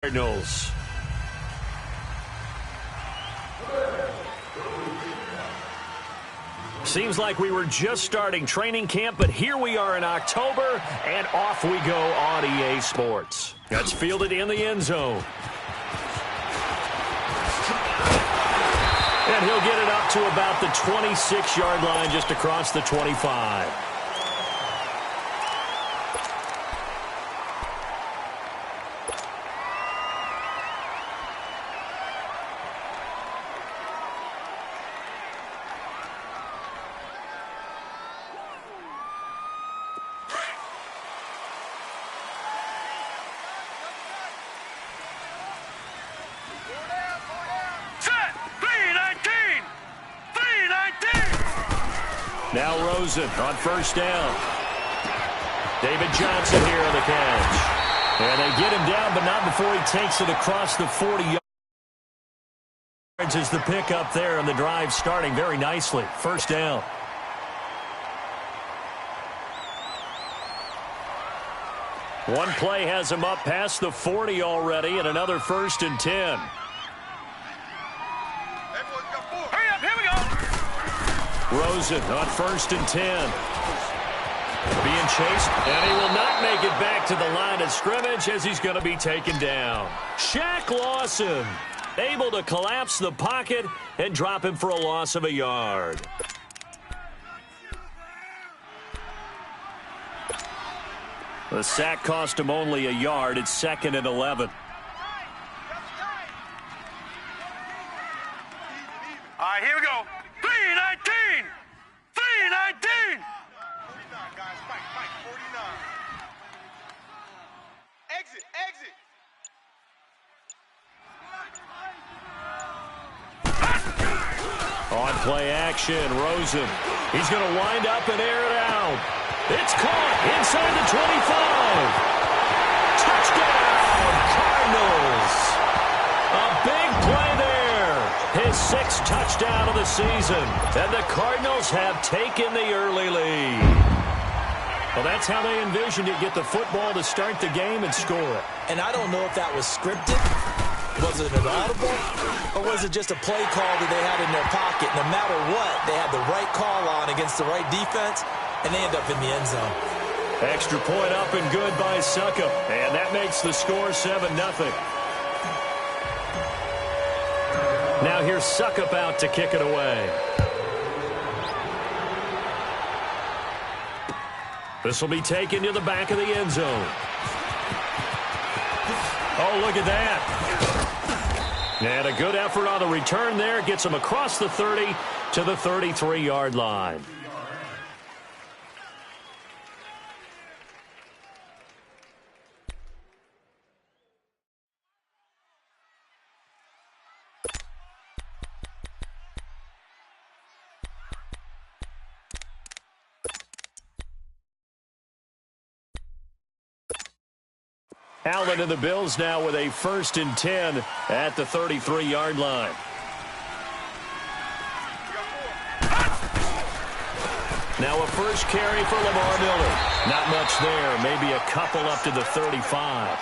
Cardinals. Seems like we were just starting training camp, but here we are in October, and off we go on EA Sports. That's fielded in the end zone. And he'll get it up to about the 26-yard line, just across the 25. Now Rosen on first down. David Johnson here on the catch. And they get him down, but not before he takes it across the 40 yards. Is the pickup there, and the drive starting very nicely. First down. One play has him up past the 40 already, and another 1st and 10. Rosen on 1st and 10. Being chased, and he will not make it back to the line of scrimmage as he's going to be taken down. Shaq Lawson able to collapse the pocket and drop him for a loss of a yard. The sack cost him only a yard. It's 2nd and 11. All right, here we go. 319! 319! 49, guys. Fight, 49. Exit. On play action, Rosen. He's going to wind up and air it out. It's caught inside the 25. Touchdown, Cardinals. A big play there. His 6th touchdown of the season. And the Cardinals have taken the early lead. Well, that's how they envisioned it. Get the football to start the game and score it. And I don't know if that was scripted. Was it an audible? Or was it just a play call that they had in their pocket? No matter what, they had the right call on against the right defense, and they end up in the end zone. Extra point up and good by Succop. And that makes the score 7-0. Now here's Succop out to kick it away. This will be taken to the back of the end zone. Oh, look at that. And a good effort on the return there. Gets him across the 30 to the 33-yard line. Allen and the Bills now with a 1st and 10 at the 33-yard line. Now a first carry for Lamar Miller. Not much there. Maybe a couple up to the 35.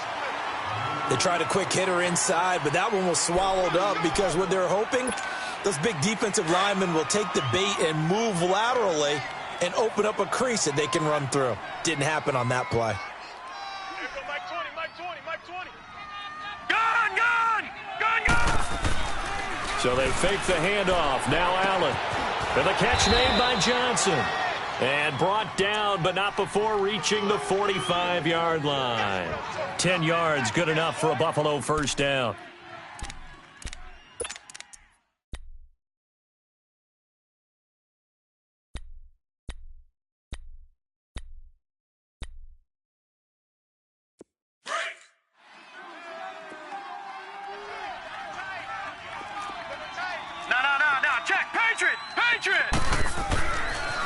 They tried a quick hitter inside, but that one was swallowed up because what they're hoping, those big defensive linemen will take the bait and move laterally and open up a crease that they can run through. Didn't happen on that play. So they fake the handoff. Now Allen. And the catch made by Johnson. And brought down, but not before reaching the 45-yard line. 10 yards, good enough for a Buffalo first down.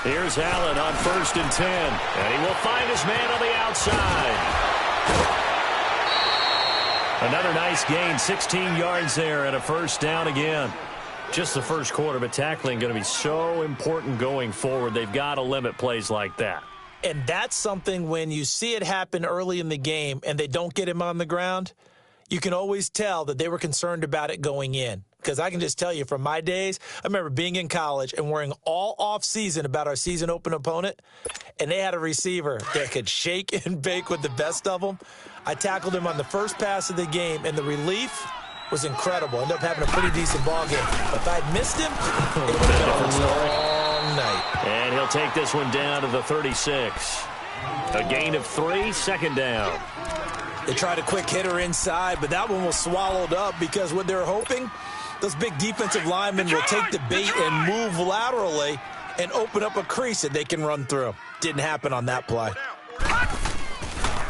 Here's Allen on 1st and 10. And he will find his man on the outside. Another nice gain, 16 yards there and a first down again. Just the first quarter, but tackling going to be so important going forward. They've got to limit plays like that. And that's something when you see it happen early in the game and they don't get him on the ground, you can always tell that they were concerned about it going in. Because I can just tell you from my days, I remember being in college and worrying all off-season about our season open opponent, and they had a receiver that could shake and bake with the best of them. I tackled him on the first pass of the game, and the relief was incredible. Ended up having a pretty decent ball game. But if I'd missed him, it would have been a long night. And he'll take this one down to the 36. A gain of 3, second down. They tried a quick hitter inside, but that one was swallowed up because what they're hoping, those big defensive linemen will take the bait and move laterally and open up a crease that they can run through. Didn't happen on that play.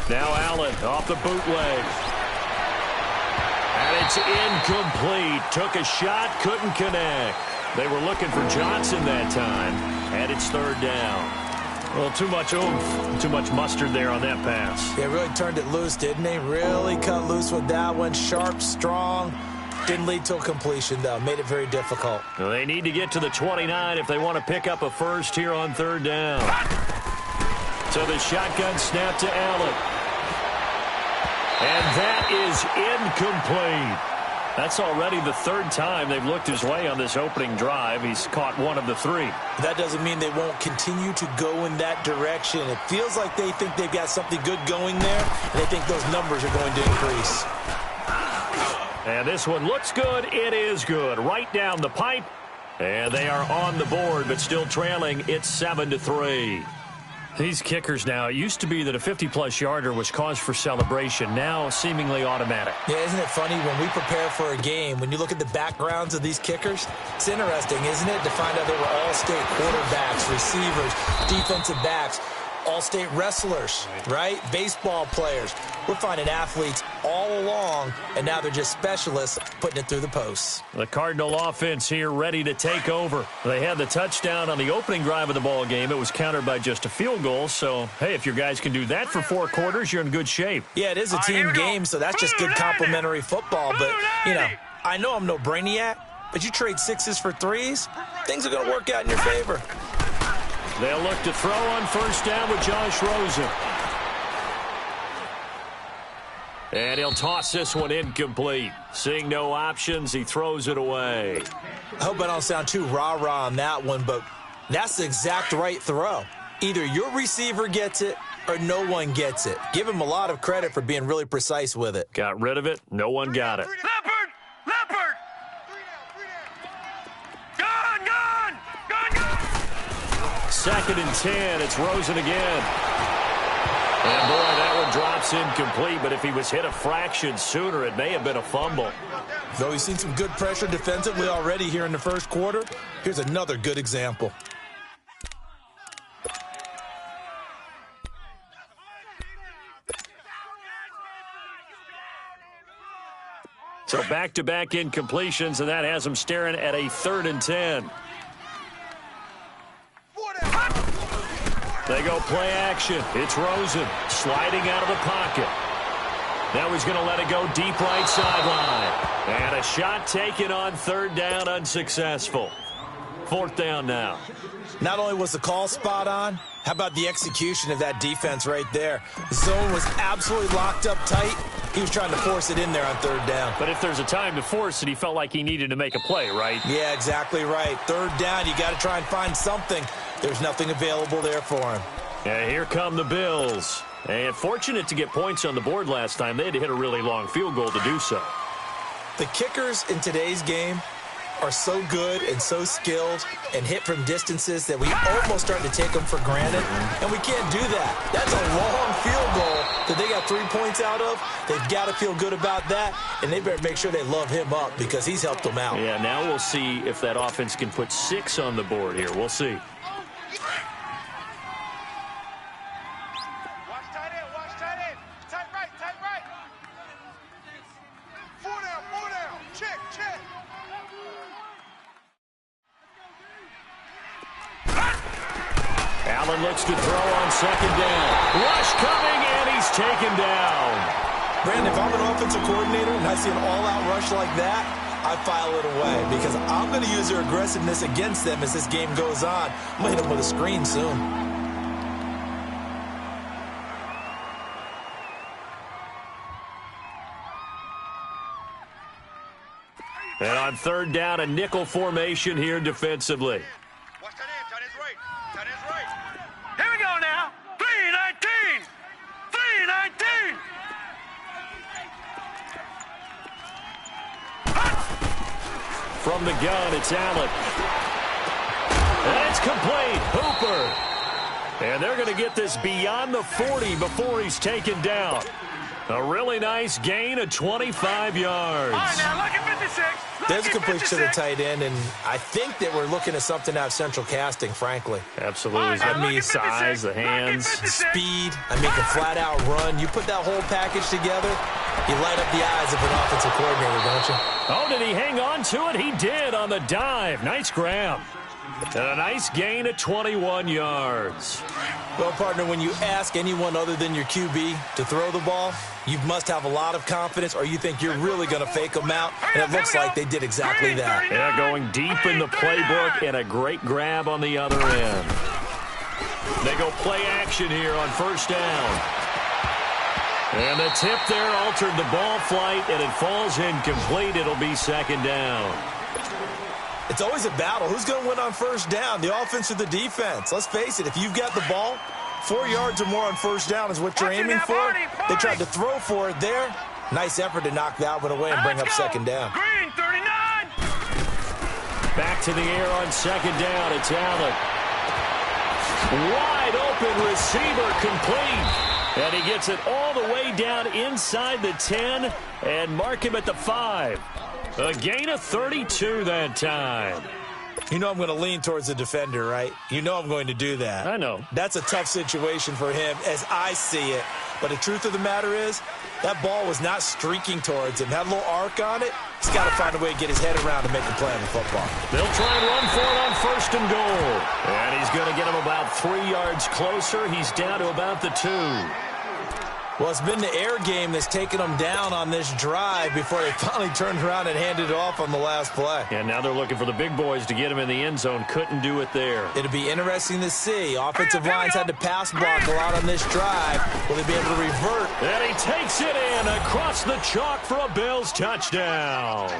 Now Allen off the bootleg. And it's incomplete. Took a shot, couldn't connect. They were looking for Johnson that time, and it's third down. Well, too much oomph, too much mustard there on that pass. Yeah, really turned it loose, didn't they? Really cut loose with that one. Sharp, strong. Didn't lead to a completion, though. Made it very difficult. Well, they need to get to the 29 if they want to pick up a first here on third down. So the shotgun snap to Allen. And that is incomplete. That's already the third time they've looked his way on this opening drive. He's caught one of the 3. That doesn't mean they won't continue to go in that direction. It feels like they think they've got something good going there, and they think those numbers are going to increase. And this one looks good. It is good. Right down the pipe. And they are on the board, but still trailing. It's 7-3. These kickers now, it used to be that a 50-plus yarder was cause for celebration. Now seemingly automatic. Yeah, isn't it funny when we prepare for a game, when you look at the backgrounds of these kickers, it's interesting, isn't it, to find out they were all-state quarterbacks, receivers, defensive backs, all-state wrestlers, right? Baseball players. We're finding athletes all along, and now they're just specialists putting it through the posts. The Cardinal offense here ready to take over. They had the touchdown on the opening drive of the ball game. It was countered by just a field goal. So, hey, if your guys can do that for 4 quarters, you're in good shape. Yeah, it is a team game, so that's just good complimentary football. But, you know, I know I'm no brainiac, but you trade 6s for 3s, things are going to work out in your favor. They'll look to throw on first down with Josh Rosen. And he'll toss this one incomplete. Seeing no options, he throws it away. I hope I don't sound too rah-rah on that one, but that's the exact right throw. Either your receiver gets it or no one gets it. Give him a lot of credit for being really precise with it. Got rid of it. No one got it. Leopard! Leopard! Gone! Second and 10. It's Rosen again. And, boy, that one drops incomplete, but if he was hit a fraction sooner, it may have been a fumble. Though he's seen some good pressure defensively already here in the first quarter, here's another good example. So back-to-back incompletions, and that has him staring at a 3rd and 10. They go play action. It's Rosen sliding out of the pocket. Now he's going to let it go deep right sideline. And a shot taken on 3rd down, unsuccessful. 4th down now. Not only was the call spot on, how about the execution of that defense right there? The zone was absolutely locked up tight. He was trying to force it in there on 3rd down. But if there's a time to force it, he felt like he needed to make a play, right? Yeah, exactly right. 3rd down, you got to try and find something. There's nothing available there for him. Yeah, here come the Bills. And fortunate to get points on the board last time. They had to hit a really long field goal to do so. The kickers in today's game are so good and so skilled and hit from distances that we almost start to take them for granted, and we can't do that. That's a long field goal that they got 3 points out of. They've got to feel good about that, and they better make sure they love him up because he's helped them out. Yeah, now we'll see if that offense can put 6 on the board here. We'll see. Watch tight end. Tight right. 4 down. Check. Allen looks to throw on 2nd down. Rush coming, and he's taken down. Brandon, if I'm an offensive coordinator and I see an all-out rush like that, I file it away because I'm going to use their aggressiveness against them as this game goes on. I'm going to hit them with a screen soon. And on third down, a nickel formation here defensively. Watch tight end. Tight end's right. Tight end's right. Here we go now. 3-19. 3-19. From the gun, it's Allen. And it's complete. Hooper. And they're going to get this beyond the 40 before he's taken down. A really nice gain of 25 yards. All right, now look at 56. There's a completion to the tight end, and I think that we're looking at something out of Central Casting, frankly. Absolutely. I mean, size, the hands. Speed, I mean, can flat out run. You put that whole package together, you light up the eyes of an offensive coordinator, don't you? Oh, did he hang on to it? He did on the dive. Nice grab. And a nice gain of 21 yards. Well, partner, when you ask anyone other than your QB to throw the ball, you must have a lot of confidence, or you think you're really going to fake them out, and it looks like they did exactly that. Yeah, going deep in the playbook, and a great grab on the other end. They go play action here on first down. And the tip there altered the ball flight, and it falls incomplete. It'll be second down. It's always a battle. Who's going to win on first down, the offense or the defense? Let's face it, if you've got the ball, 4 yards or more on first down is what you're aiming for. They tried to throw for it there. Nice effort to knock that one away and bring up second down. Green, 39. Back to the air on second down. It's Allen. Wide open receiver complete. And he gets it all the way down inside the 10 and mark him at the 5. A gain of 32 that time. You know I'm going to lean towards the defender, right? You know I'm going to do that. I know. That's a tough situation for him as I see it. But the truth of the matter is, that ball was not streaking towards him. Had a little arc on it. He's got to find a way to get his head around and make a play on the football. They'll try and run for it on first and goal. And he's going to get him about 3 yards closer. He's down to about the 2. Well, it's been the air game that's taken them down on this drive before they finally turned around and handed it off on the last play. And now they're looking for the big boys to get him in the end zone. Couldn't do it there. It'll be interesting to see. Offensive lines had to pass block a lot on this drive. Will they be able to revert? And he takes it in across the chalk for a Bills touchdown.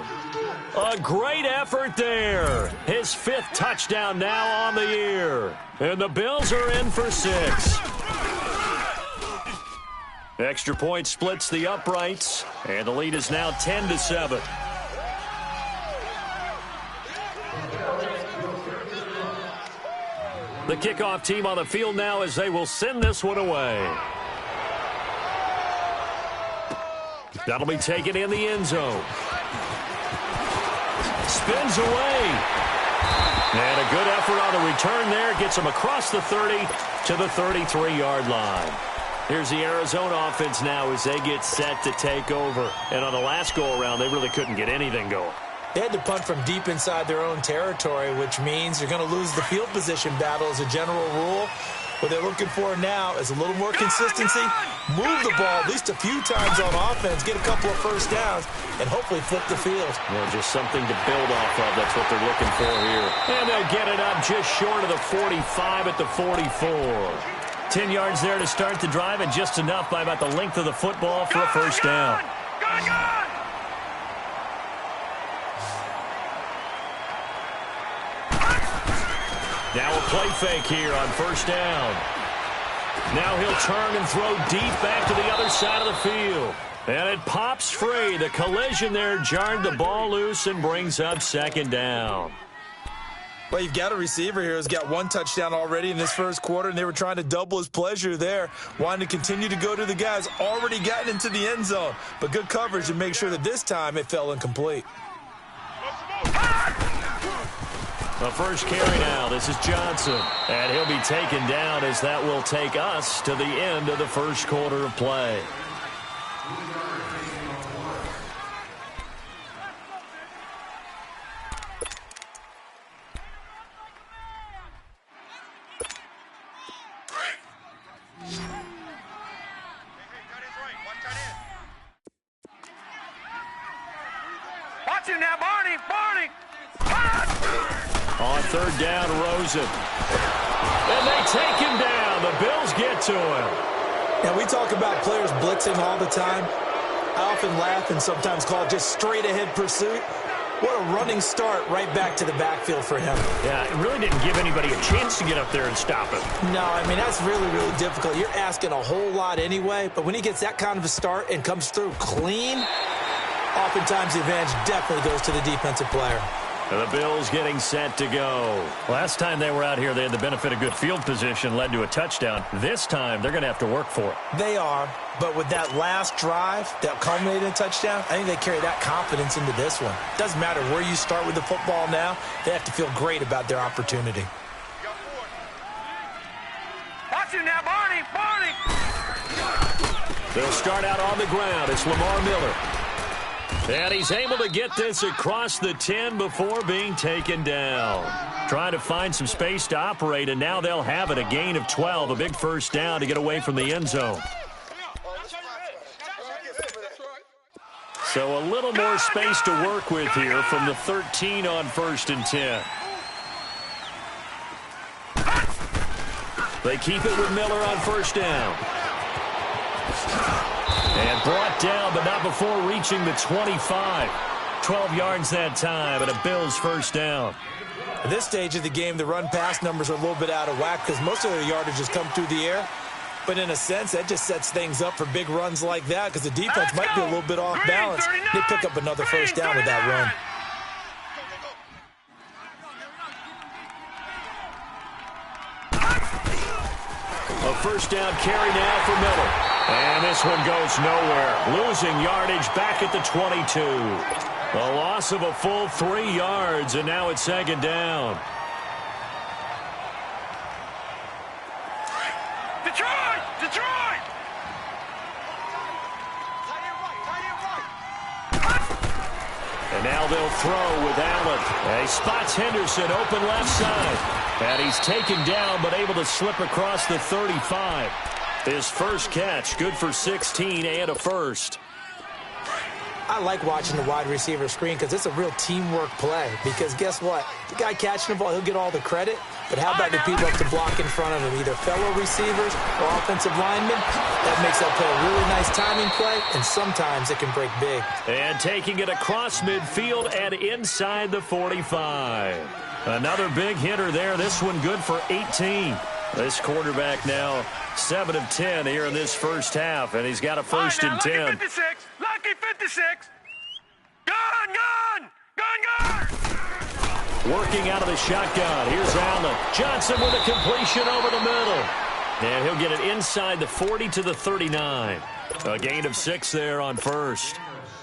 A great effort there. His 5th touchdown now on the year. And the Bills are in for 6. Extra point splits the uprights, and the lead is now 10-7. The kickoff team on the field now as they will send this one away. That'll be taken in the end zone. Spins away. And a good effort on the return there. Gets him across the 30 to the 33-yard line. Here's the Arizona offense now as they get set to take over. And on the last go-around, they really couldn't get anything going. They had to punt from deep inside their own territory, which means you're going to lose the field position battle as a general rule. What they're looking for now is a little more consistency, move the ball at least a few times on offense, get a couple of first downs, and hopefully flip the field. Well, just something to build off of. That's what they're looking for here. And they'll get it up just short of the 45 at the 44. 10 yards there to start the drive, and just enough by about the length of the football for a first down. Now a play fake here on first down. Now he'll turn and throw deep back to the other side of the field. And it pops free. The collision there jarred the ball loose and brings up second down. Well, you've got a receiver here who's got 1 touchdown already in this first quarter, and they were trying to double his pleasure there, wanting to continue to go to the guys already gotten into the end zone. But good coverage to make sure that this time it fell incomplete. The first carry now. This is Johnson. And he'll be taken down as that will take us to the end of the first quarter of play. Watch him now, Barney! Barney! On third down, Rosen. And they take him down. The Bills get to him. Now, we talk about players blitzing all the time. I often laugh and sometimes call it just straight-ahead pursuit. What a running start right back to the backfield for him. Yeah, it really didn't give anybody a chance to get up there and stop him. No, I mean, that's really, really difficult. You're asking a whole lot anyway, but when he gets that kind of a start and comes through clean, oftentimes the advantage definitely goes to the defensive player. The Bills getting set to go. Last time they were out here, they had the benefit of good field position, led to a touchdown. This time, they're going to have to work for it. They are, but with that last drive that culminated in a touchdown, I think they carry that confidence into this one. Doesn't matter where you start with the football now, they have to feel great about their opportunity. Watch him now, Barney! Barney! They'll start out on the ground. It's Lamar Miller. And he's able to get this across the 10 before being taken down. Trying to find some space to operate, and now they'll have it. A gain of 12, a big first down to get away from the end zone. So a little more space to work with here from the 13 on 1st and 10. They keep it with Miller on 1st down. And brought down, but not before reaching the 25. 12 yards that time, and a Bills first down. At this stage of the game, the run-pass numbers are a little bit out of whack because most of their yardage has come through the air. But in a sense, that just sets things up for big runs like that because the defense might be a little bit off balance. They pick up another first down with that run. A first down carry now for Miller. And this one goes nowhere. Losing yardage back at the 22. A loss of a full 3 yards, and now it's 2nd down. Detroit! Detroit! And now they'll throw with Allen. He spots Henderson open left side. And he's taken down, but able to slip across the 35. His first catch, good for 16 and a first. I like watching the wide receiver screen because it's a real teamwork play. Because guess what? The guy catching the ball, he'll get all the credit. But how about the people up to block in front of him, either fellow receivers or offensive linemen? That makes that play a really nice timing play, and sometimes it can break big. And taking it across midfield and inside the 45. Another big hitter there. This one good for 18. This quarterback now 7 of 10 here in this first half, and he's got a 1st and 10. Lucky 56! Lucky 56! Gun! Gun! Gun! Gun! Working out of the shotgun. Here's Allen. Johnson with a completion over the middle. And he'll get it inside the 40 to the 39. A gain of 6 there on 1st.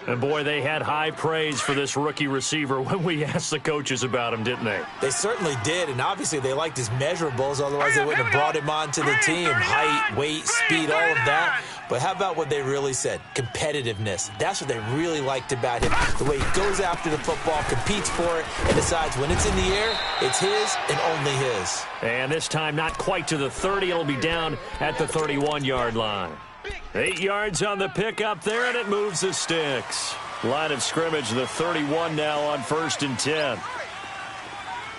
And, boy, they had high praise for this rookie receiver when we asked the coaches about him, didn't they? They certainly did, and obviously they liked his measurables. Otherwise, they wouldn't have brought him onto the team. Height, weight, speed, all of that. But how about what they really said? Competitiveness. That's what they really liked about him. The way he goes after the football, competes for it, and decides when it's in the air, it's his and only his. And this time not quite to the 30. It'll be down at the 31-yard line. 8 yards on the pickup there, and it moves the sticks. Line of scrimmage, the 31 now on 1st and 10.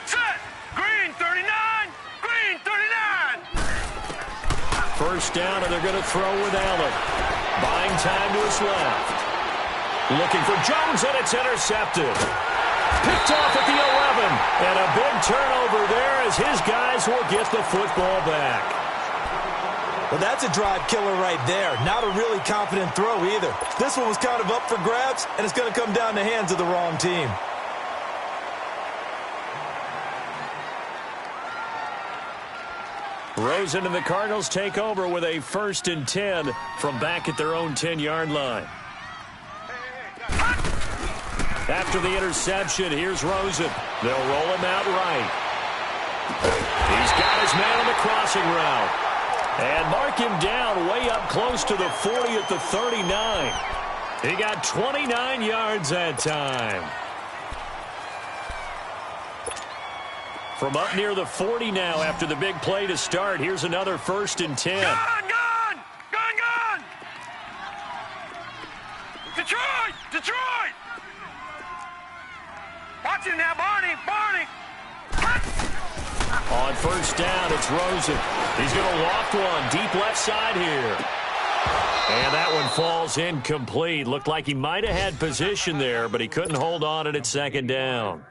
Set! Green 39! Green 39! First down, and they're going to throw with Allen. Buying time to his left. Looking for Jones, and it's intercepted. Picked off at the 11. And a big turnover there as his guys will get the football back. Well, that's a drive killer right there. Not a really confident throw either. This one was kind of up for grabs, and it's going to come down the hands of the wrong team. Rosen and the Cardinals take over with a 1st and 10 from back at their own 10-yard line. After the interception, here's Rosen. They'll roll him out right. He's got his man on the crossing route. And mark him down way up close to the 40 at the 39. He got 29 yards that time. From up near the 40 now after the big play to start. Here's another 1st and 10. Gun! Gun! Gun! Gun! Detroit! Detroit! Watch him now, Barney! Barney! On 1st down, it's Rosen. He's going to loft one deep left side here. And that one falls incomplete. Looked like he might have had position there, but he couldn't hold on at second down.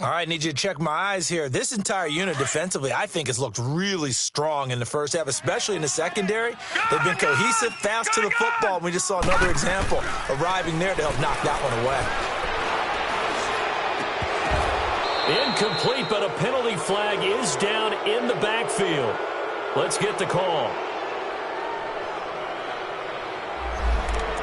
All right, need you to check my eyes here. This entire unit defensively, I think, has looked really strong in the first half, especially in the secondary. They've been cohesive, fast to the football, and we just saw another example arriving there to help knock that one away. Incomplete, but a penalty flag is down in the backfield. Let's get the call.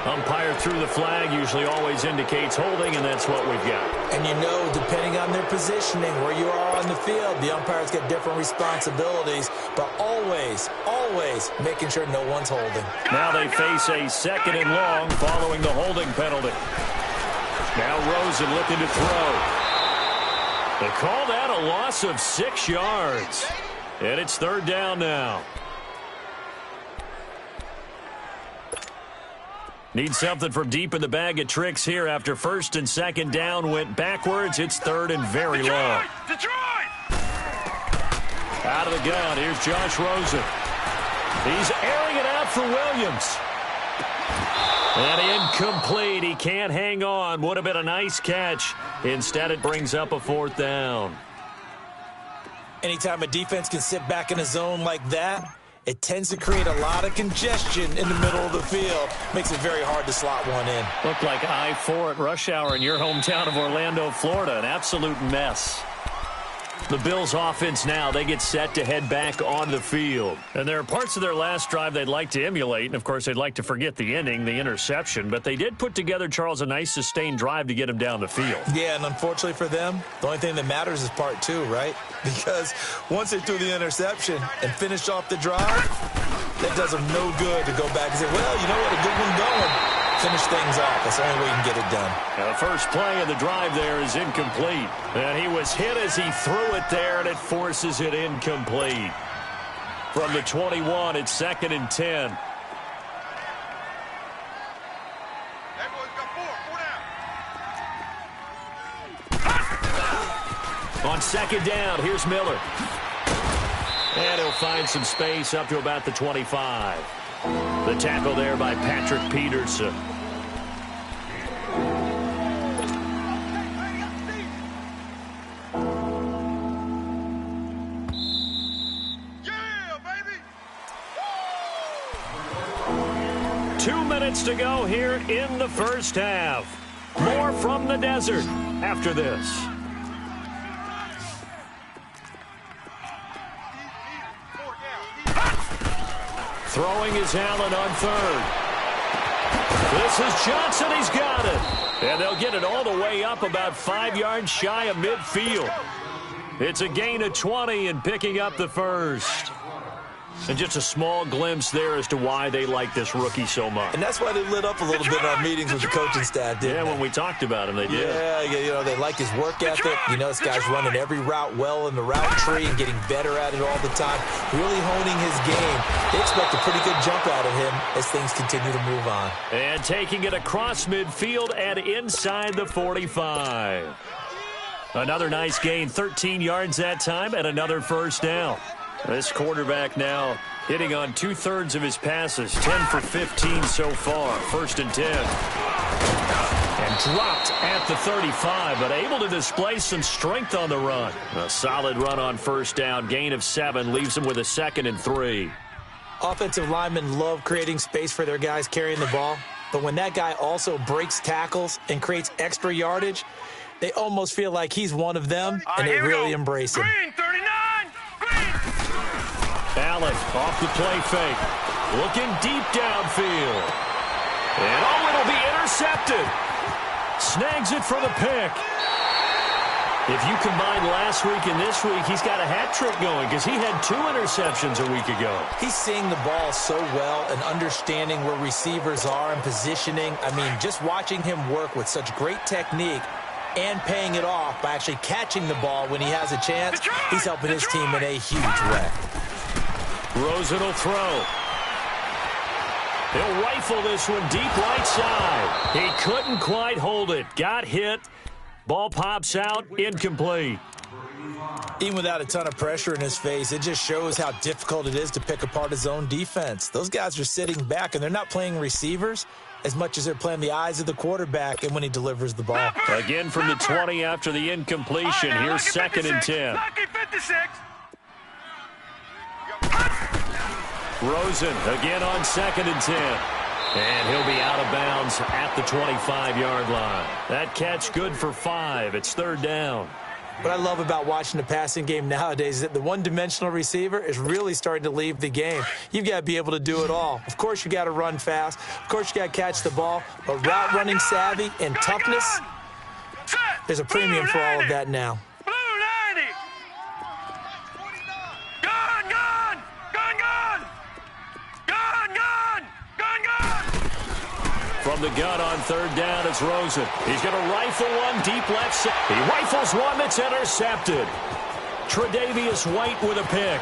Umpire threw the flag, usually always indicates holding, and that's what we've got. And you know, depending on their positioning, where you are on the field, the umpires get different responsibilities, but always, always making sure no one's holding. Now they face a 2nd and long following the holding penalty. Now Rosen looking to throw. They call that a loss of 6 yards. And it's 3rd down now. Need something from deep in the bag of tricks here after 1st and 2nd down went backwards. It's 3rd and very long. Detroit! Out of the gun, here's Josh Rosen. He's airing it out for Williams. And incomplete. He can't hang on. Would have been a nice catch. Instead, it brings up a 4th down. Anytime a defense can sit back in a zone like that, it tends to create a lot of congestion in the middle of the field. Makes it very hard to slot one in. Looked like I-4 at rush hour in your hometown of Orlando, Florida. An absolute mess. The Bills offense now, they get set to head back on the field. And there are parts of their last drive they'd like to emulate. And, of course, they'd like to forget the ending, the interception. But they did put together, Charles, a nice sustained drive to get him down the field. Yeah, and unfortunately for them, the only thing that matters is part 2, right? Because once they threw the interception and finished off the drive, that does them no good to go back and say, well, you know what, a good one going. Finish things off. That's the only way you can get it done. Now, the first play of the drive there is incomplete. And he was hit as he threw it there, and it forces it incomplete. From the 21, it's 2nd and 10. That boy's got 4 down. On 2nd down, here's Miller. And he'll find some space up to about the 25. The tackle there by Patrick Peterson. Yeah, baby! 2 minutes to go here in the first half. More from the desert after this. Throwing is Allen on 3rd. This is Johnson. He's got it. And they'll get it all the way up about 5 yards shy of midfield. It's a gain of 20 and picking up the first. And just a small glimpse there as to why they like this rookie so much. And that's why they lit up a little bit in our meetings with the coaching staff, didn't they? Yeah, when we talked about him, they did. Yeah, you know, they like his work ethic. You know, this guy's running every route well in the route tree and getting better at it all the time, really honing his game. They expect a pretty good jump out of him as things continue to move on. And taking it across midfield and inside the 45. Another nice gain, 13 yards that time, and another first down. This quarterback now hitting on 2/3 of his passes, 10 for 15 so far. 1st and 10. And dropped at the 35, but able to display some strength on the run. A solid run on 1st down, gain of 7, leaves him with a 2nd and 3. Offensive linemen love creating space for their guys carrying the ball, but when that guy also breaks tackles and creates extra yardage, they almost feel like he's one of them, and they really embrace him. Green, 39! Green! Allen off the play fake. Looking deep downfield. And it'll be intercepted. Snags it for the pick. If you combine last week and this week, he's got a hat trick going because he had 2 interceptions a week ago. He's seeing the ball so well and understanding where receivers are and positioning. I mean, just watching him work with such great technique and paying it off by actually catching the ball when he has a chance, he's helping his team in a huge way. Rosen will throw. He'll rifle this one deep right side. He couldn't quite hold it. Got hit. Ball pops out. Incomplete. Even without a ton of pressure in his face, it just shows how difficult it is to pick apart his own defense. Those guys are sitting back, and they're not playing receivers as much as they're playing the eyes of the quarterback and when he delivers the ball. Again from the 20 after the incompletion. Here's 2nd and 10. Rosen again on 2nd and 10. And he'll be out of bounds at the 25-yard line. That catch good for 5. It's 3rd down. What I love about watching the passing game nowadays is that the one-dimensional receiver is really starting to leave the game. You've got to be able to do it all. Of course, you got to run fast. Of course, you got to catch the ball. But route running savvy and toughness, there's a premium for all of that now. From the gun on 3rd down, it's Rosen. He's going to rifle one deep left side. He rifles one that's intercepted. Tre'Davious White with a pick.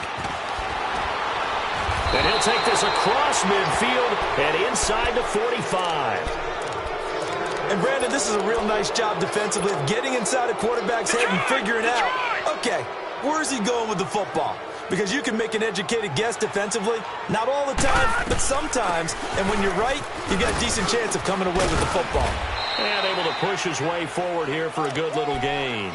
And he'll take this across midfield and inside the 45. And, Brandon, this is a real nice job defensively of getting inside a quarterback's head and figuring out, okay, where's he going with the football? Because you can make an educated guess defensively, not all the time, but sometimes. And when you're right, you've got a decent chance of coming away with the football. And able to push his way forward here for a good little gain.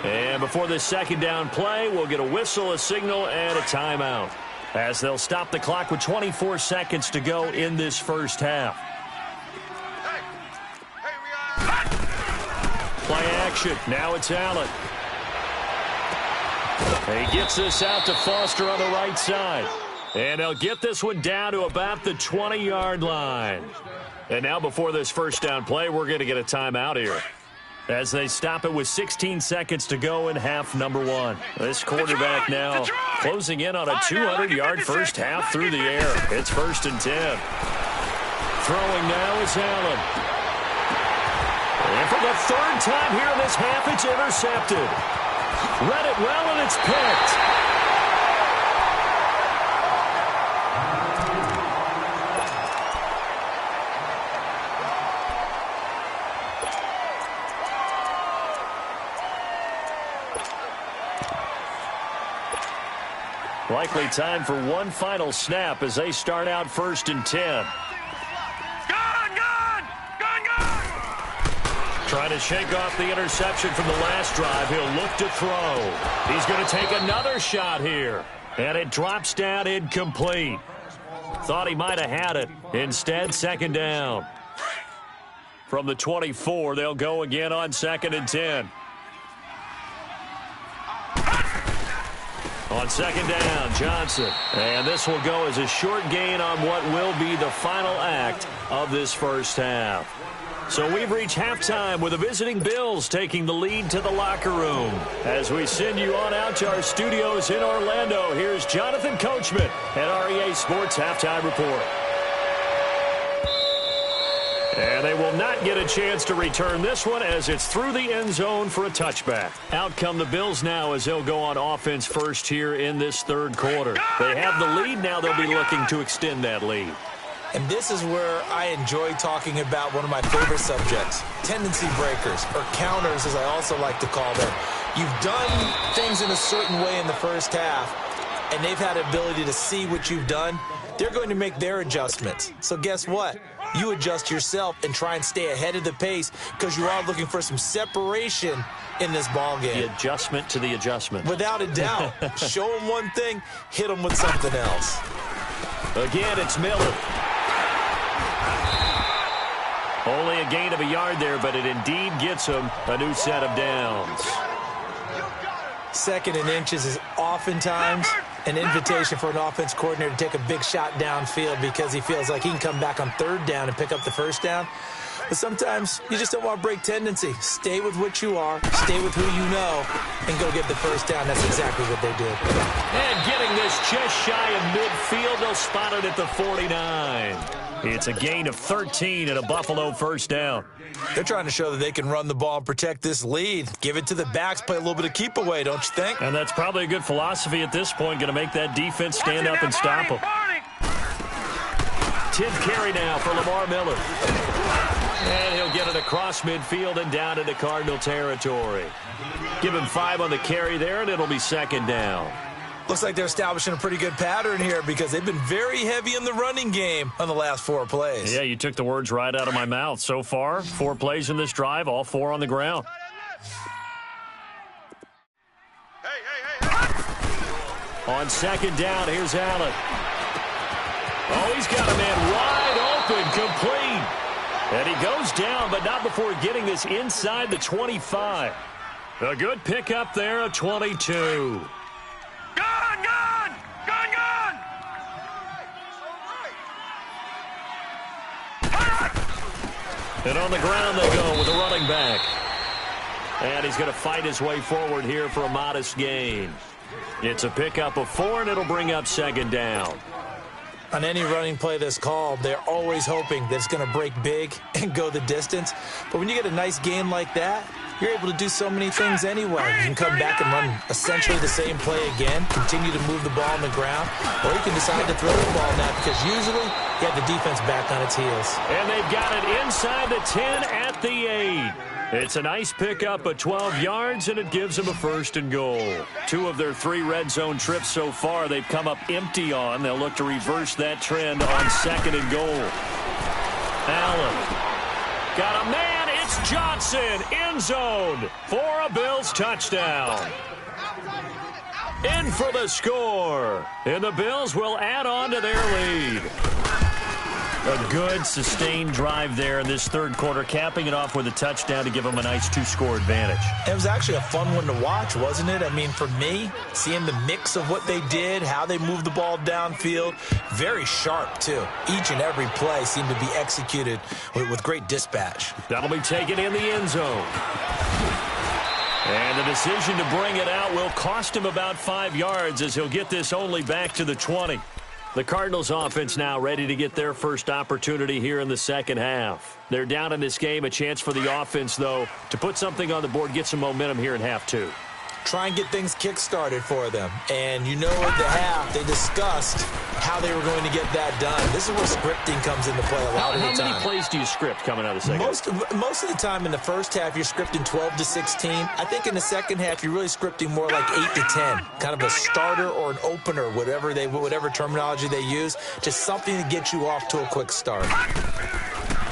And before this 2nd down play, we'll get a whistle, a signal, and a timeout, as they'll stop the clock with 24 seconds to go in this first half. Play action. Now it's Allen. He gets this out to Foster on the right side. And they'll get this one down to about the 20-yard line. And now before this first down play, we're going to get a timeout here, as they stop it with 16 seconds to go in half number 1. This quarterback now closing in on a 200-yard first half through the air. It's 1st and 10. Throwing now is Allen. And for the 3rd time here in this half, it's intercepted. Read it well, and it's picked. Likely time for one final snap as they start out 1st and 10. Trying to shake off the interception from the last drive. He'll look to throw. He's going to take another shot here. And it drops down incomplete. Thought he might have had it. Instead, 2nd down. From the 24, they'll go again on 2nd and 10. On 2nd down, Johnson. And this will go as a short gain on what will be the final act of this first half. So we've reached halftime with the visiting Bills taking the lead to the locker room. As we send you on out to our studios in Orlando, here's Jonathan Coachman at REA Sports Halftime Report. And they will not get a chance to return this one as it's through the end zone for a touchback. Out come the Bills now as they'll go on offense first here in this 3rd quarter. They have the lead. Now they'll be looking to extend that lead. And this is where I enjoy talking about one of my favorite subjects, tendency breakers, or counters, as I also like to call them. You've done things in a certain way in the first half, and they've had the ability to see what you've done. They're going to make their adjustments. So guess what? You adjust yourself and try and stay ahead of the pace because you are looking for some separation in this ball game. The adjustment to the adjustment. Without a doubt. Show them one thing, hit them with something else. Again, it's Miller. Only a gain of a yard there, but it indeed gets him a new set of downs. 2nd and inches is oftentimes an invitation for an offense coordinator to take a big shot downfield because he feels like he can come back on 3rd down and pick up the 1st down. But sometimes you just don't want to break tendency. Stay with what you are, stay with who you know, and go get the 1st down. That's exactly what they did. And getting this just shy of midfield, they'll spot it at the 49. It's a gain of 13 and a Buffalo 1st down. They're trying to show that they can run the ball and protect this lead. Give it to the backs, play a little bit of keep away, don't you think? And that's probably a good philosophy at this point, going to make that defense stand up and stop them. 10th carry now for Lamar Miller. And he'll get it across midfield and down into Cardinal territory. Give him 5 on the carry there, and it'll be second down. Looks like they're establishing a pretty good pattern here because they've been very heavy in the running game on the last 4 plays. Yeah, you took the words right out of my mouth. So far, 4 plays in this drive, all 4 on the ground. On second down, here's Allen. Oh, he's got a man wide open, complete. And he goes down, but not before getting this inside the 25. A good pickup there, a 22. And on the ground they go with a running back. And he's going to fight his way forward here for a modest gain. It's a pickup of 4, and it'll bring up second down. On any running play that's called, they're always hoping that it's going to break big and go the distance. But when you get a nice gain like that, you're able to do so many things anyway. You can come back and run essentially the same play again, continue to move the ball on the ground, or you can decide to throw the ball now because usually you have the defense back on its heels. And they've got it inside the 10 at the 8. It's a nice pickup of 12 yards, and it gives them a first and goal. 2 of their 3 red zone trips so far they've come up empty on. They'll look to reverse that trend on second and goal. Allen got a man. It's Johnson, end zone for a Bills touchdown. In for the score, and the Bills will add on to their lead. A good, sustained drive there in this third quarter, capping it off with a touchdown to give them a nice 2-score advantage. It was actually a fun one to watch, wasn't it? I mean, for me, seeing the mix of what they did, how they moved the ball downfield, very sharp, too. Each and every play seemed to be executed with great dispatch. That'll be taken in the end zone. And the decision to bring it out will cost him about 5 yards as he'll get this only back to the 20. The Cardinals offense now ready to get their first opportunity here in the second half. They're down in this game, a chance for the offense, though, to put something on the board, get some momentum here in half 2. Try and get things kick-started for them. And you know at the half, they discussed how they were going to get that done. This is where scripting comes into play a lot of the time. How many plays do you script coming out of the second half? Most of the time in the first half, you're scripting 12 to 16. I think in the second half, you're really scripting more like 8 to 10. Kind of a starter or an opener, whatever terminology they use. Just something to get you off to a quick start.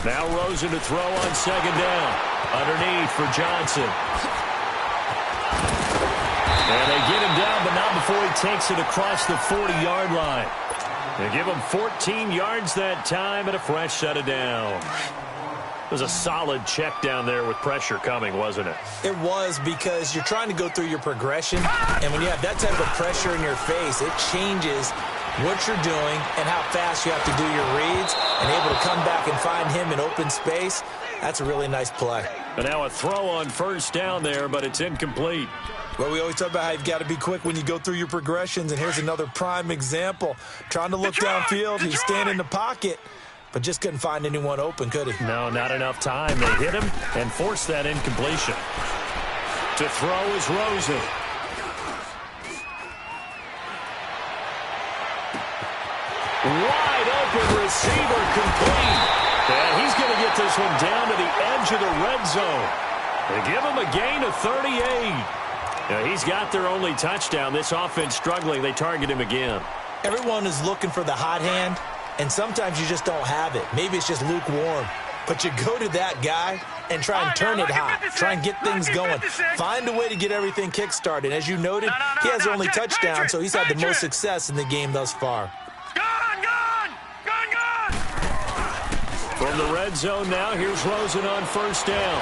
Now Rosen to throw on second down. Underneath for Johnson. And they get him down, but not before he takes it across the 40-yard line. They give him 14 yards that time and a fresh set of down. It was a solid check down there with pressure coming, wasn't it? It was, because you're trying to go through your progression, and when you have that type of pressure in your face, it changes what you're doing and how fast you have to do your reads, and able to come back and find him in open space. That's a really nice play. And now a throw on first down there, but it's incomplete. Well, we always talk about how you've got to be quick when you go through your progressions, and here's another prime example. Trying to look downfield, he's standing in the pocket, but just couldn't find anyone open, could he? No, not enough time. They hit him and forced that incompletion. To throw is Rosen. Wide open receiver, complete. And he's going to get this one down to the edge of the red zone. They give him a gain of 38. Now, he's got their only touchdown. This offense struggling. They target him again. Everyone is looking for the hot hand, and sometimes you just don't have it. Maybe it's just lukewarm. But you go to that guy and try and turn it hot. Try and get things going. Find a way to get everything kick-started. As you noted, he has their only touchdown, so he's had the most success in the game thus far. From the red zone now, here's Rosen on first down.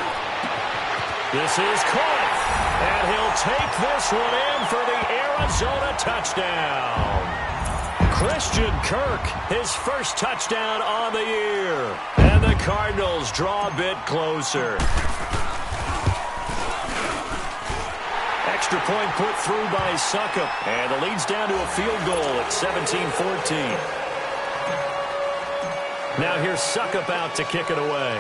This is caught. And he'll take this one in for the Arizona touchdown. Christian Kirk, his first touchdown on the year. And the Cardinals draw a bit closer. Extra point put through by Succop. And the lead's down to a field goal at 17-14. Now here's Succop out to kick it away.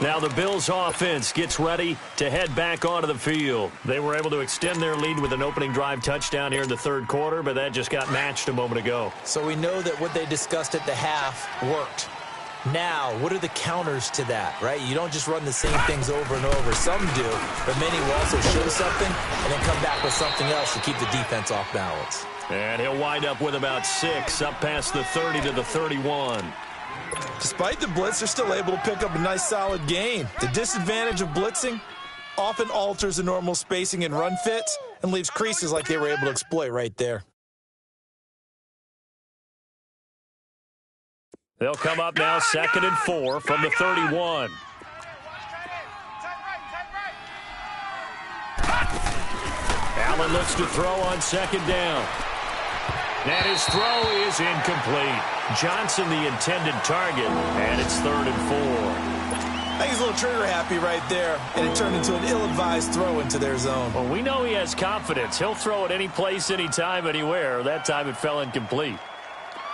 Now the Bills offense gets ready to head back onto the field. They were able to extend their lead with an opening drive touchdown here in the third quarter, but that just got matched a moment ago. So we know that what they discussed at the half worked. Now, what are the counters to that, right? You don't just run the same things over and over. Some do, but many will also show something and then come back with something else to keep the defense off balance. And he'll wind up with about 6 up past the 30 to the 31. Despite the blitz, they're still able to pick up a nice, solid gain. The disadvantage of blitzing often alters the normal spacing and run fits and leaves creases like they were able to exploit right there. They'll come up now 2nd and 4 from the 31. Allen looks to throw on 2nd down. And his throw is incomplete. Johnson the intended target, and it's 3rd and 4. I think he's a little trigger happy right there, and it turned into an ill-advised throw into their zone. Well, we know he has confidence. He'll throw it any place, anytime, anywhere. That time it fell incomplete.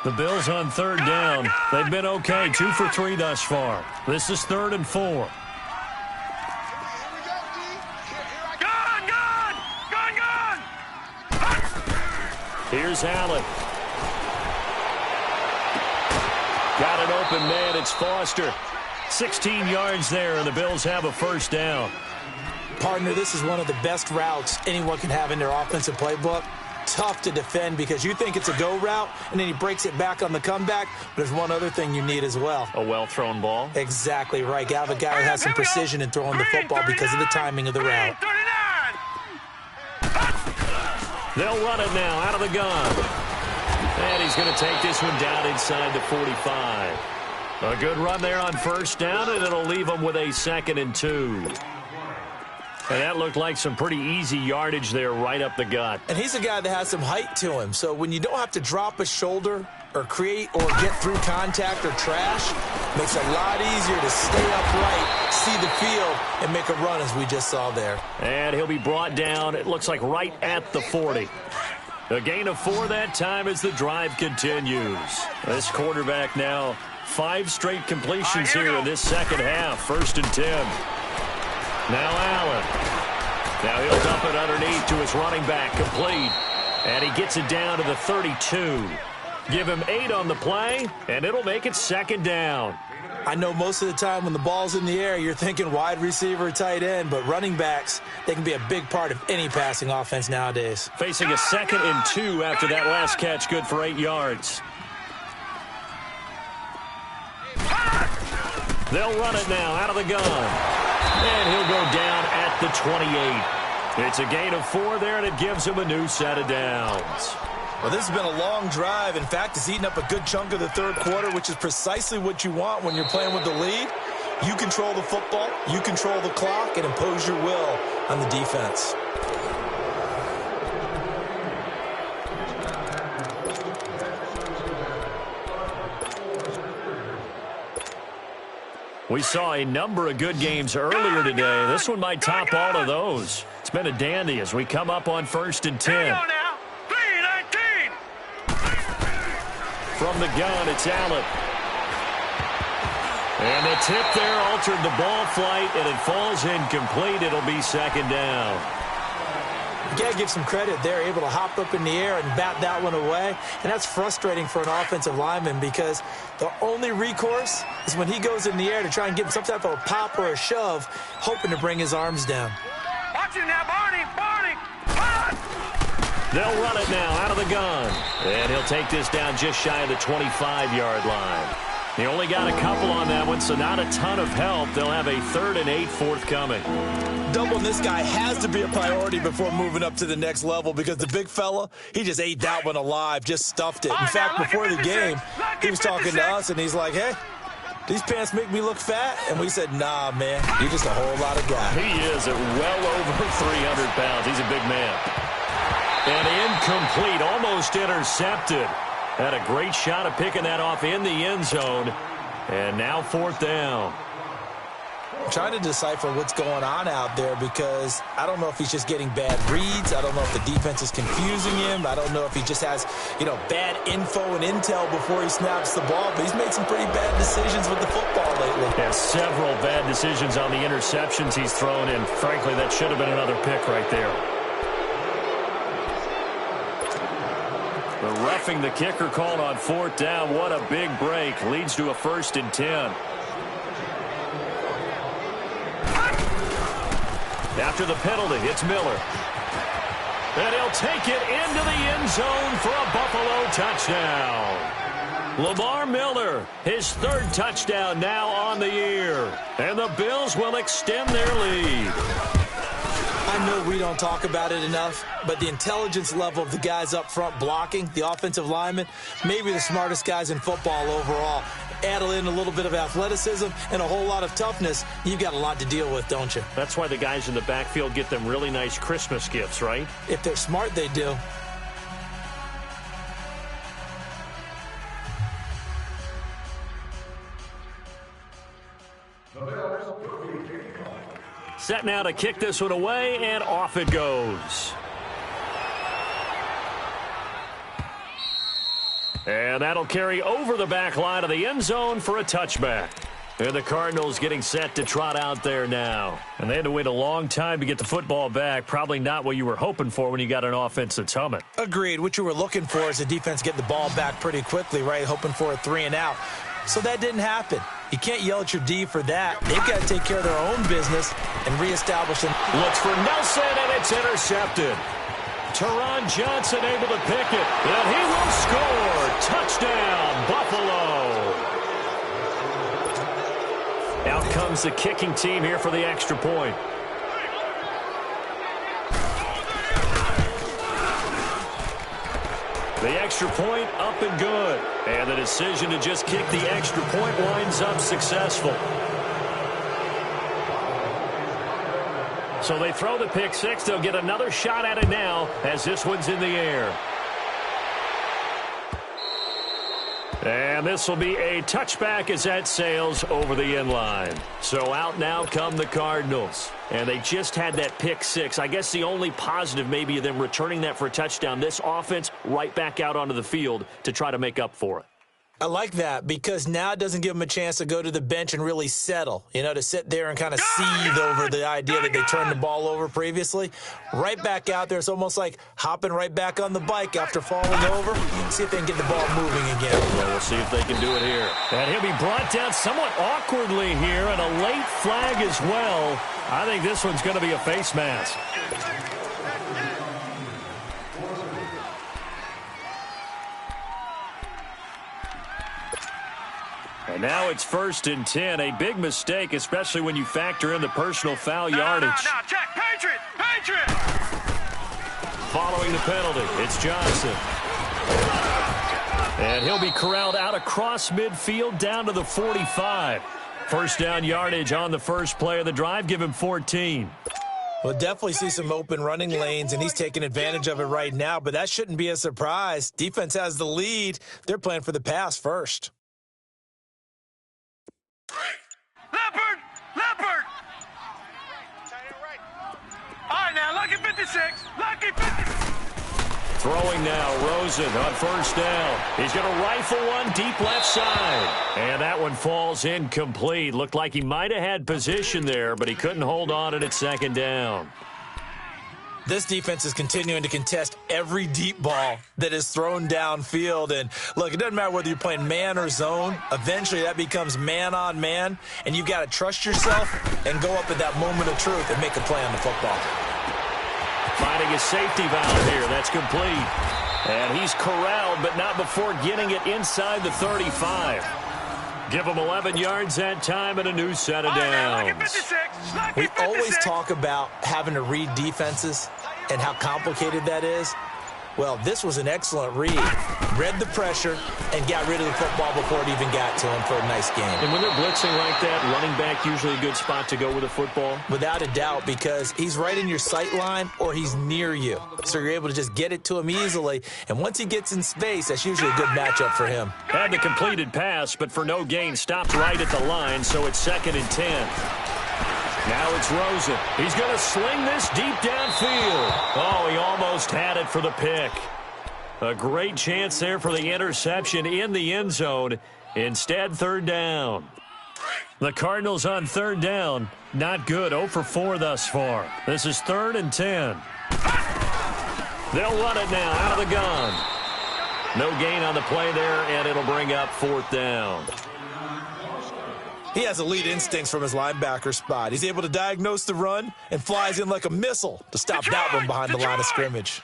The Bills on 3rd down. They've been okay, 2 for 3 thus far. This is 3rd and 4. Here's Allen. Got an open man. It's Foster. 16 yards there, and the Bills have a 1st down. Partner, this is one of the best routes anyone can have in their offensive playbook. Tough to defend because you think it's a go route, and then he breaks it back on the comeback. But there's one other thing you need as well. A well-thrown ball. Exactly right. You have a guy who has some precision in throwing the football because of the timing of the route. They'll run it now out of the gun. And he's going to take this one down inside the 45. A good run there on 1st down, and it'll leave him with a 2nd and 2. And that looked like some pretty easy yardage there right up the gut. And he's a guy that has some height to him. So when you don't have to drop a shoulder or create or get through contact or trash, makes it a lot easier to stay upright, see the field, and make a run as we just saw there. And he'll be brought down, it looks like right at the 40. A gain of 4 that time as the drive continues. This quarterback now 5 straight completions here in this second half. 1st and 10. Now Allen. Now he'll dump it underneath to his running back, complete. And he gets it down to the 32. Give him 8 on the play, and it'll make it 2nd down. I know most of the time when the ball's in the air, you're thinking wide receiver, tight end, but running backs, they can be a big part of any passing offense nowadays. Facing a 2nd and 2 after that last catch, good for 8 yards. They'll run it now out of the gun. And he'll go down at the 28. It's a gain of 4 there, and it gives him a new set of downs. Well, this has been a long drive. In fact, it's eaten up a good chunk of the third quarter, which is precisely what you want when you're playing with the lead. You control the football, you control the clock, and impose your will on the defense. We saw a number of good games earlier today. This one might top all of those. It's been a dandy as we come up on 1st and 10. From the gun, it's Allen. And the tip there altered the ball flight, and it falls incomplete. It'll be 2nd down. You got to give some credit. They're able to hop up in the air and bat that one away. And that's frustrating for an offensive lineman because the only recourse is when he goes in the air to try and get some type of a pop or a shove, hoping to bring his arms down. Watch it now, Barney! They'll run it now out of the gun. And he'll take this down just shy of the 25-yard line. He only got a couple on that one, so not a ton of help. They'll have a 3rd and 8 forthcoming. Doubling this guy has to be a priority before moving up to the next level because the big fella, he just ate that one alive, just stuffed it. In fact, before the game, he was talking to us, and he's like, hey, these pants make me look fat? And we said, nah, man, you're just a whole lot of guy. He is at well over 300 pounds. He's a big man. And incomplete, almost intercepted. Had a great shot of picking that off in the end zone. And now 4th down. trying to decipher what's going on out there because I don't know if he's just getting bad reads. I don't know if the defense is confusing him. I don't know if he just has, bad info and intel before he snaps the ball. But he's made some pretty bad decisions with the football lately. Yeah, several bad decisions on the interceptions he's thrown in. Frankly, that should have been another pick right there. The roughing the kicker called on 4th down. What a big break. Leads to a 1st and 10. After the penalty, it's Miller. And he'll take it into the end zone for a Buffalo touchdown. Lamar Miller, his 3rd touchdown now on the year. And the Bills will extend their lead. I know we don't talk about it enough, but the intelligence level of the guys up front blocking, the offensive linemen, maybe the smartest guys in football overall. Add in a little bit of athleticism and a whole lot of toughness, you've got a lot to deal with, don't you? That's why the guys in the backfield get them really nice Christmas gifts, right? If they're smart, they do. Set now to kick this one away, and off it goes. And that'll carry over the back line of the end zone for a touchback. And the Cardinals getting set to trot out there now. And they had to wait a long time to get the football back. Probably not what you were hoping for when you got an offense that's humming. Agreed. What you were looking for is the defense getting the ball back pretty quickly, right? Hoping for a 3 and out. So that didn't happen. You can't yell at your D for that. They've got to take care of their own business and reestablish them. Looks for Nelson, and it's intercepted. Teron Johnson able to pick it, and he will score. Touchdown, Buffalo. Out comes the kicking team here for the extra point. The extra point up and good. And the decision to just kick the extra point winds up successful. So they throw the pick six. They'll get another shot at it now as this one's in the air. And this will be a touchback as that sails over the end line. So out now come the Cardinals. And they just had that pick six. I guess the only positive maybe of them returning that for a touchdown. This offense right back out onto the field to try to make up for it. I like that because now it doesn't give them a chance to go to the bench and really settle, to sit there and kind of seethe over the idea that they turned the ball over previously. Right back out there. It's almost like hopping right back on the bike after falling over. See if they can get the ball moving again. Well, we'll see if they can do it here. And he'll be brought down somewhat awkwardly here, and a late flag as well. I think this one's going to be a face mask. And now it's 1st and 10. A big mistake, especially when you factor in the personal foul yardage. No, check. Patriot! Following the penalty, it's Johnson. And he'll be corralled out across midfield down to the 45. First down yardage on the first play of the drive. Give him 14. We'll definitely see some open running lanes, and he's taking advantage of it right now, but that shouldn't be a surprise. Defense has the lead. They're playing for the pass first. Leopard! All right, now, lucky 56. Lucky 56. Throwing now, Rosen on first down. He's going to rifle one deep left side. And that one falls incomplete. Looked like he might have had position there, but he couldn't hold on at second down. This defense is continuing to contest every deep ball that is thrown downfield. And, look, it doesn't matter whether you're playing man or zone. Eventually, that becomes man-on-man, and you've got to trust yourself and go up at that moment of truth and make a play on the football. Finding a safety valve here. That's complete. And he's corralled, but not before getting it inside the 35. Give him 11 yards that time and a new set of downs. We always talk about having to read defenses and how complicated that is. Well, this was an excellent read. Read the pressure and got rid of the football before it even got to him for a nice game. And when they're blitzing like that, running back usually a good spot to go with a football? Without a doubt, because he's right in your sight line or he's near you. So you're able to just get it to him easily. And once he gets in space, that's usually a good matchup for him. Had the completed pass, but for no gain, stopped right at the line, so it's 2nd and 10. Now it's Rosen. He's going to sling this deep downfield. Oh, he almost had it for the pick. A great chance there for the interception in the end zone. Instead, third down. The Cardinals on third down. Not good. 0 for 4 thus far. This is 3rd and 10. They'll run it now out of the gun. No gain on the play there, and it'll bring up 4th down. He has elite instincts from his linebacker spot. He's able to diagnose the run and flies in like a missile to stop that one behind the line of scrimmage.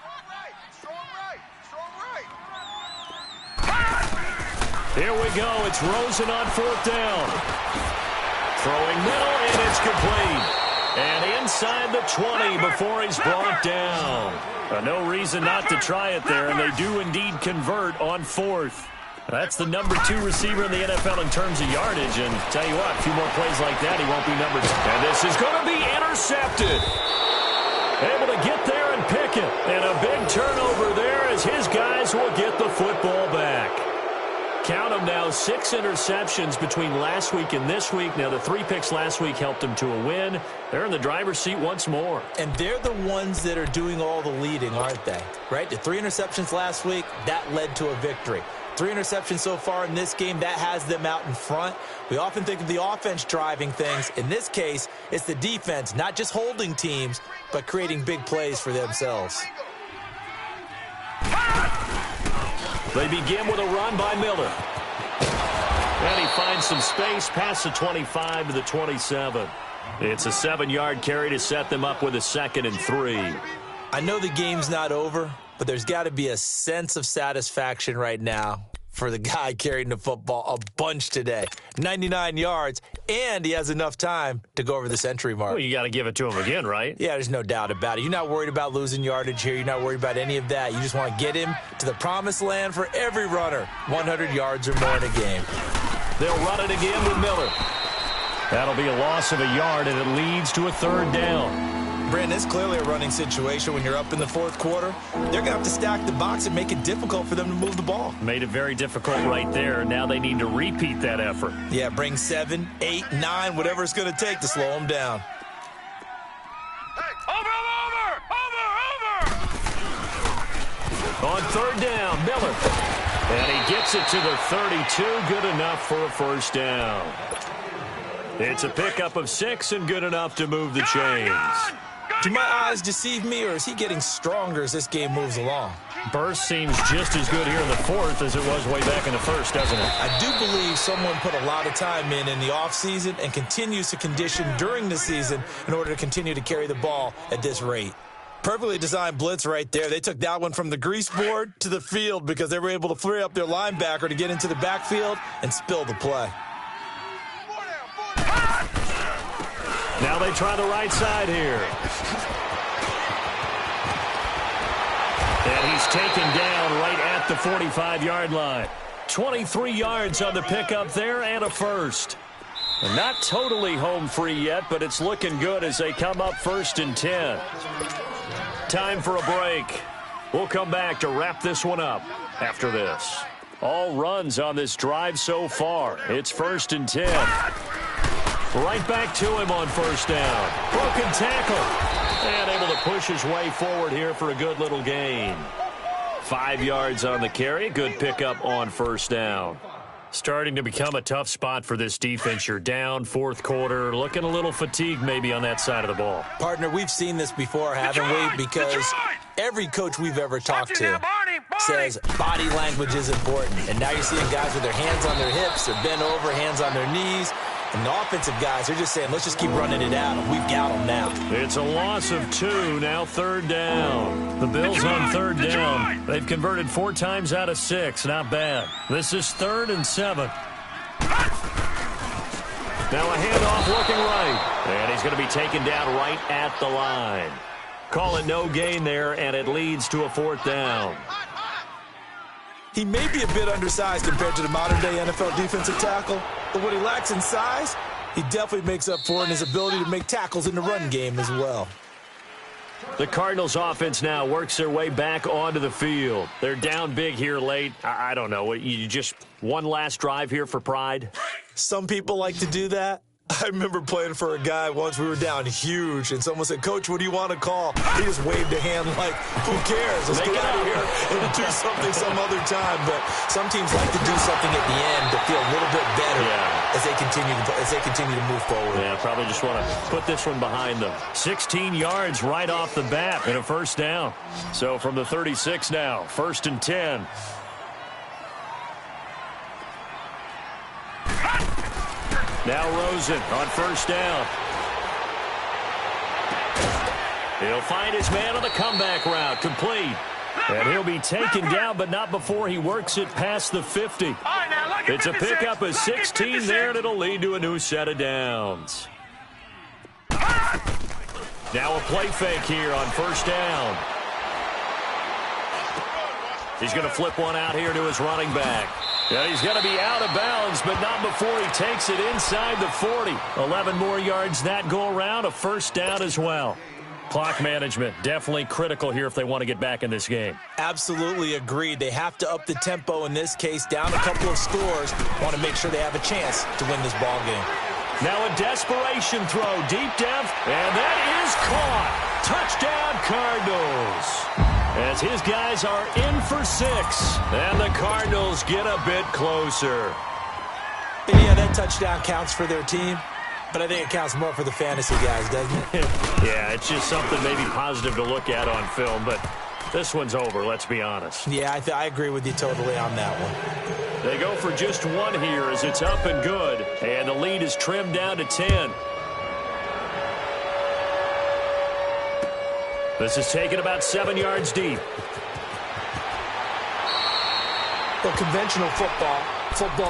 Here we go. It's Rosen on 4th down. Throwing middle, and it's complete. And inside the 20 before he's brought down. No reason not to try it there, and they do indeed convert on 4th. That's the number 2 receiver in the NFL in terms of yardage. And tell you what, a few more plays like that, he won't be number 2. And this is going to be intercepted. Able to get there and pick it. And a big turnover there as his guys will get the football back. Count them now, 6 interceptions between last week and this week. Now, the 3 picks last week helped them to a win. They're in the driver's seat once more. And they're the ones that are doing all the leading, aren't they? Right? The 3 interceptions last week, that led to a victory. 3 interceptions so far in this game, that has them out in front. We often think of the offense driving things. In this case, it's the defense, not just holding teams, but creating big plays for themselves. They begin with a run by Miller. And he finds some space past the 25 to the 27. It's a 7-yard carry to set them up with a 2nd and 3. I know the game's not over, but there's got to be a sense of satisfaction right now for the guy carrying the football a bunch today. 99 yards, and he has enough time to go over the century mark. Well, you got to give it to him again, right? Yeah, there's no doubt about it. You're not worried about losing yardage here. You're not worried about any of that. You just want to get him to the promised land for every runner, 100 yards or more in a game. They'll run it again with Miller. That'll be a loss of a yard, and it leads to a 3rd down. Brandon, it's clearly a running situation when you're up in the 4th quarter. They're going to have to stack the box and make it difficult for them to move the ball. Made it very difficult right there. Now they need to repeat that effort. Yeah, bring 7, 8, 9, whatever it's going to take to slow them down. Hey, over! On 3rd down, Miller. And he gets it to the 32. Good enough for a 1st down. It's a pickup of 6 and good enough to move the chains. Do my eyes deceive me, or is he getting stronger as this game moves along? Burst seems just as good here in the 4th as it was way back in the 1st, doesn't it? I do believe someone put a lot of time in the offseason and continues to condition during the season in order to continue to carry the ball at this rate. Perfectly designed blitz right there. They took that one from the grease board to the field because they were able to free up their linebacker to get into the backfield and spill the play. Now they try the right side here. And he's taken down right at the 45-yard line. 23 yards on the pickup there and a 1st. Not totally home free yet, but it's looking good as they come up 1st and 10. Time for a break. We'll come back to wrap this one up after this. All runs on this drive so far. It's 1st and 10. Right back to him on 1st down. Broken tackle. And able to push his way forward here for a good little gain. 5 yards on the carry. Good pickup on 1st down. Starting to become a tough spot for this defense. You're down 4th quarter. Looking a little fatigued maybe on that side of the ball. Partner, we've seen this before, haven't we? Because every coach we've ever talked to says body language is important. And now you're seeing guys with their hands on their hips, they're bent over, hands on their knees. And the offensive guys, they're just saying, let's just keep running it out. We've got them now. It's a loss of 2, now 3rd down. The Bills on 3rd down. They've converted 4 times out of 6. Not bad. This is 3rd and 7. Now a handoff looking right. And he's going to be taken down right at the line. Call it no gain there, and it leads to a 4th down. He may be a bit undersized compared to the modern-day NFL defensive tackle, but what he lacks in size, he definitely makes up for in his ability to make tackles in the run game as well. The Cardinals offense now works their way back onto the field. They're down big here late. I don't know. You just one last drive here for pride? Some people like to do that. I remember playing for a guy once. We were down huge, and someone said, "Coach, what do you want to call?" He just waved a hand like, "Who cares? Let's get out of here and do something some other time." But some teams like to do something at the end to feel a little bit better as they continue to move forward. Yeah, probably just want to put this one behind them. 16 yards right off the bat and a first down. So from the 36 now, 1st and 10. Now Rosen on 1st down. He'll find his man on the comeback route, complete. And he'll be taken down, but not before he works it past the 50. It's a pickup of 16 there, and it'll lead to a new set of downs. Now a play fake here on 1st down. He's going to flip one out here to his running back. And he's going to be out of bounds, but not before he takes it inside the 40. 11 more yards that go around, a first down as well. Clock management, definitely critical here if they want to get back in this game. Absolutely agreed. They have to up the tempo in this case, down a couple of scores. Want to make sure they have a chance to win this ball game. Now a desperation throw, deep depth, and that is caught. Touchdown, Cardinals. As his guys are in for 6, and the Cardinals get a bit closer. Yeah, that touchdown counts for their team, but I think it counts more for the fantasy guys, doesn't it? Yeah, it's just something maybe positive to look at on film, but this one's over, let's be honest. Yeah, I agree with you totally on that one. They go for just one here as it's up and good, and the lead is trimmed down to 10. This is taken about 7 yards deep. Well, conventional football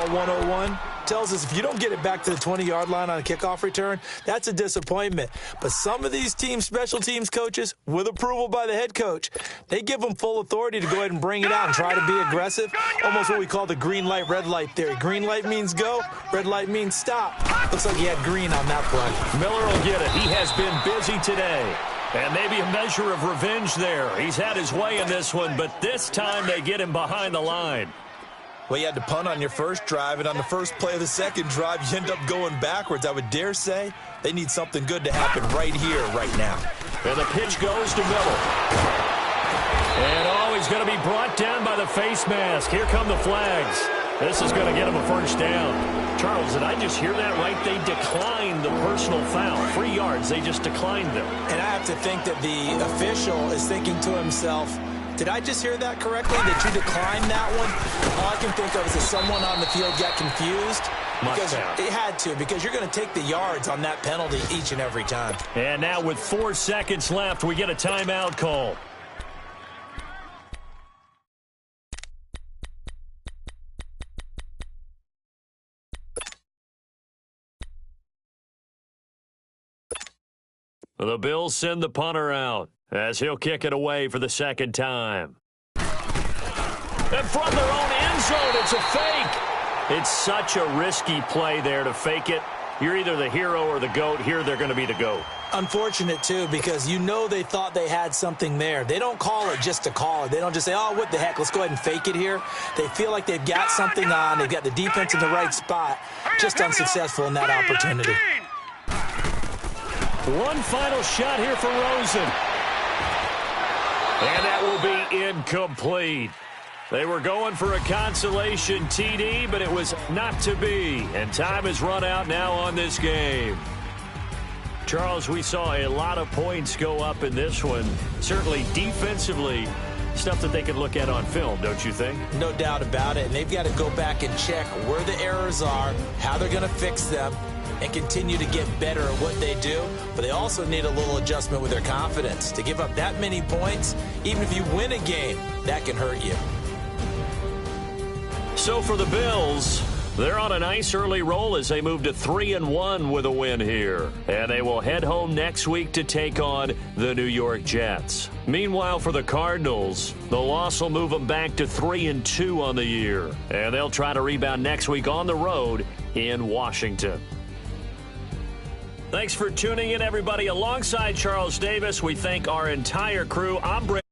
101, tells us if you don't get it back to the 20-yard line on a kickoff return, that's a disappointment. But some of these teams, special teams coaches, with approval by the head coach, they give them full authority to go ahead and bring it out and try to be aggressive. Almost what we call the green light, red light theory. Green light means go, red light means stop. Looks like he had green on that play. Miller will get it. He has been busy today. And maybe a measure of revenge there. He's had his way in this one, but this time they get him behind the line. Well, you had to punt on your first drive, and on the first play of the second drive, you end up going backwards. I would dare say they need something good to happen right here, right now. And the pitch goes to Miller. And he's going to be brought down by the face mask. Here come the flags. This is going to get him a first down. Charles, did I just hear that right? They declined the personal foul. 3 yards, they just declined them. And I have to think that the official is thinking to himself, did I just hear that correctly, that you declined that one? All I can think of is that someone on the field got confused. Because it had to, because you're going to take the yards on that penalty each and every time. And now with 4 seconds left, we get a timeout call. The Bills send the punter out as he'll kick it away for the second time. And from their own end zone, it's a fake. It's such a risky play there to fake it. You're either the hero or the GOAT. Here they're going to be the GOAT. Unfortunate, too, because you know they thought they had something there. They don't call it just to call it. They don't just say, oh, what the heck, let's go ahead and fake it here. They feel like they've got something on. They've got the defense in the right spot. Just unsuccessful in that opportunity. One final shot here for Rosen. And that will be incomplete. They were going for a consolation TD, but it was not to be. And time has run out now on this game. Charles, we saw a lot of points go up in this one. Certainly defensively, stuff that they can look at on film, don't you think? No doubt about it. And they've got to go back and check where the errors are, how they're going to fix them, and continue to get better at what they do. But they also need a little adjustment with their confidence. To give up that many points, even if you win a game, that can hurt you. So for the Bills, they're on a nice early roll as they move to 3-1 with a win here. And they will head home next week to take on the New York Jets. Meanwhile, for the Cardinals, the loss will move them back to 3-2 on the year. And they'll try to rebound next week on the road in Washington. Thanks for tuning in, everybody. Alongside Charles Davis, we thank our entire crew. I'm Brent.